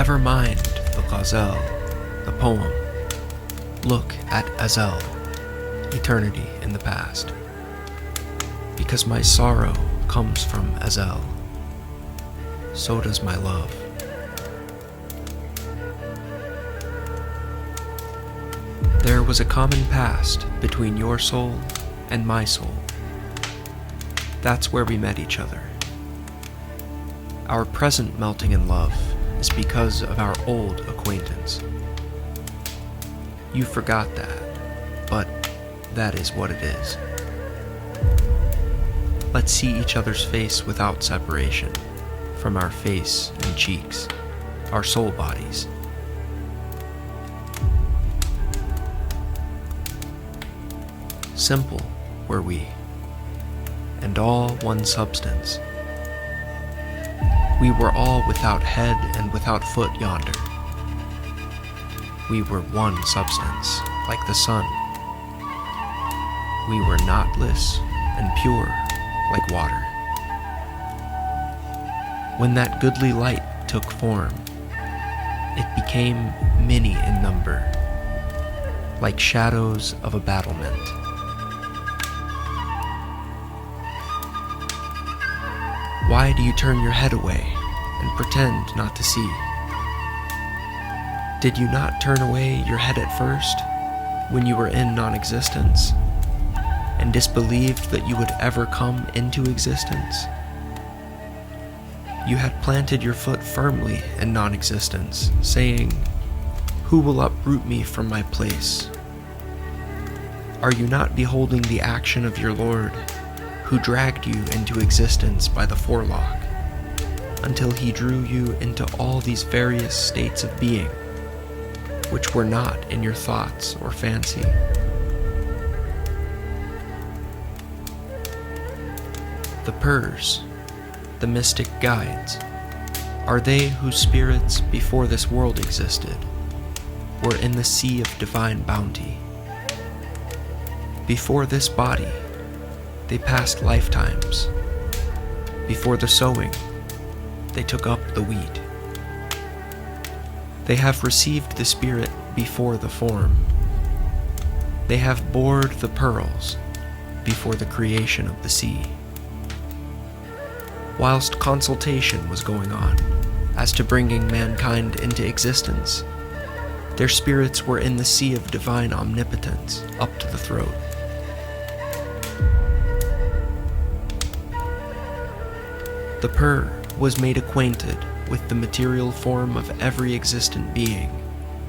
Never mind the ghazal, the poem. Look at Ezel, eternity in the past. Because my sorrow comes from Ezel, so does my love. There was a common past between your soul and my soul. That's where we met each other. Our present melting in love is because of our old acquaintance. You forgot that, but that is what it is. Let's see each other's face without separation, from our face and cheeks, our soul bodies. Simple were we, and all one substance. We were all without head and without foot yonder. We were one substance, like the sun. We were knotless and pure, like water. When that goodly light took form, it became many in number, like shadows of a battlement. Why do you turn your head away and pretend not to see? Did you not turn away your head at first, when you were in non-existence, and disbelieved that you would ever come into existence? You had planted your foot firmly in non-existence, saying, "Who will uproot me from my place?" Are you not beholding the action of your Lord, who dragged you into existence by the forelock, until he drew you into all these various states of being, which were not in your thoughts or fancy? The Purs, the mystic guides, are they whose spirits before this world existed were in the sea of divine bounty. Before this body, they passed lifetimes. Before the sowing, they took up the wheat. They have received the spirit before the form. They have bored the pearls before the creation of the sea. Whilst consultation was going on as to bringing mankind into existence, their spirits were in the sea of divine omnipotence up to the throat. The Pur was made acquainted with the material form of every existent being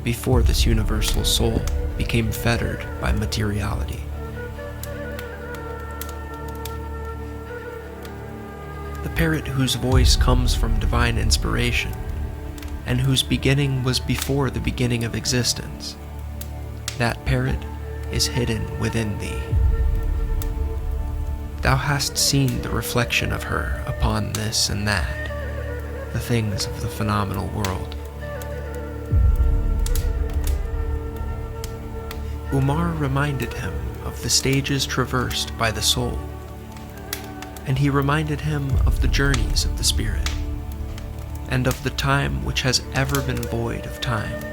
before this universal soul became fettered by materiality. The parrot whose voice comes from divine inspiration, and whose beginning was before the beginning of existence, that parrot is hidden within thee. Thou hast seen the reflection of her upon this and that, the things of the phenomenal world. Umar reminded him of the stages traversed by the soul, and he reminded him of the journeys of the spirit, and of the time which has ever been void of time,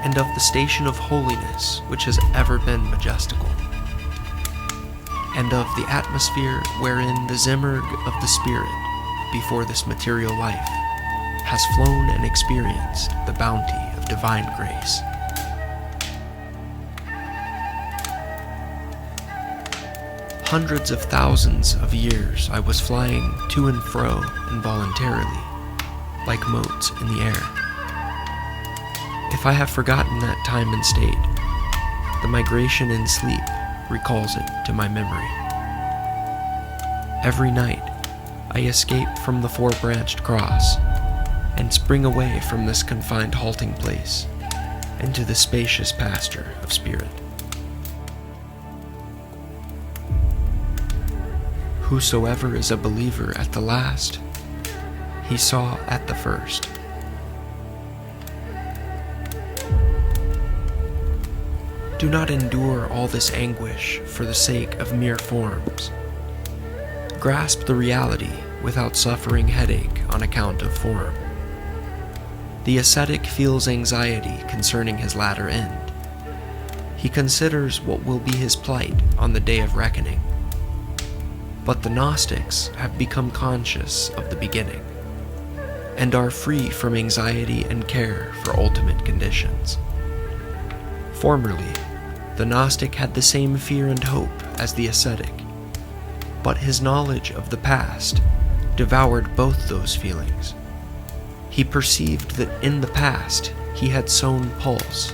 and of the station of holiness which has ever been majestical, and of the atmosphere wherein the Zimmerg of the spirit before this material life has flown and experienced the bounty of divine grace. Hundreds of thousands of years I was flying to and fro involuntarily, like motes in the air. If I have forgotten that time and state, the migration in sleep recalls it to my memory. Every night, I escape from the four-branched cross and spring away from this confined halting place into the spacious pasture of spirit. Whosoever is a believer at the last, he saw at the first. Do not endure all this anguish for the sake of mere forms. Grasp the reality without suffering headache on account of form. The ascetic feels anxiety concerning his latter end. He considers what will be his plight on the day of reckoning. But the Gnostics have become conscious of the beginning, and are free from anxiety and care for ultimate conditions. Formerly, the Gnostic had the same fear and hope as the ascetic, but his knowledge of the past devoured both those feelings. He perceived that in the past he had sown pulse.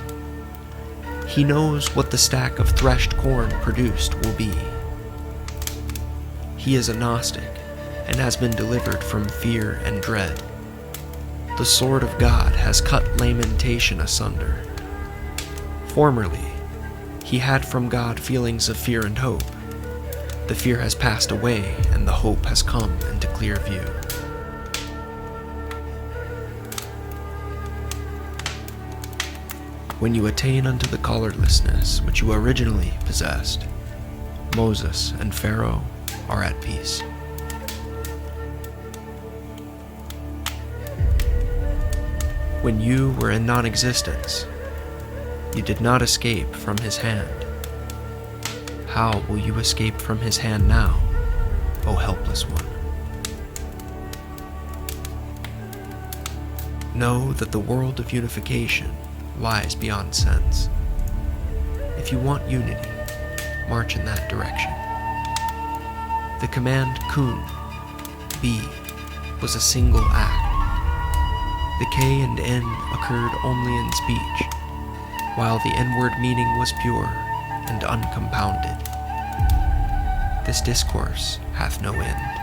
He knows what the stack of threshed corn produced will be. He is a Gnostic and has been delivered from fear and dread. The sword of God has cut lamentation asunder. Formerly, he had from God feelings of fear and hope. The fear has passed away and the hope has come into clear view. When you attain unto the colorlessness which you originally possessed, Moses and Pharaoh are at peace. When you were in non-existence, you did not escape from his hand. How will you escape from his hand now, O helpless one? Know that the world of unification lies beyond sense. If you want unity, march in that direction. The command kun, be, was a single act. The K and N occurred only in speech, while the inward meaning was pure and uncompounded. This discourse hath no end.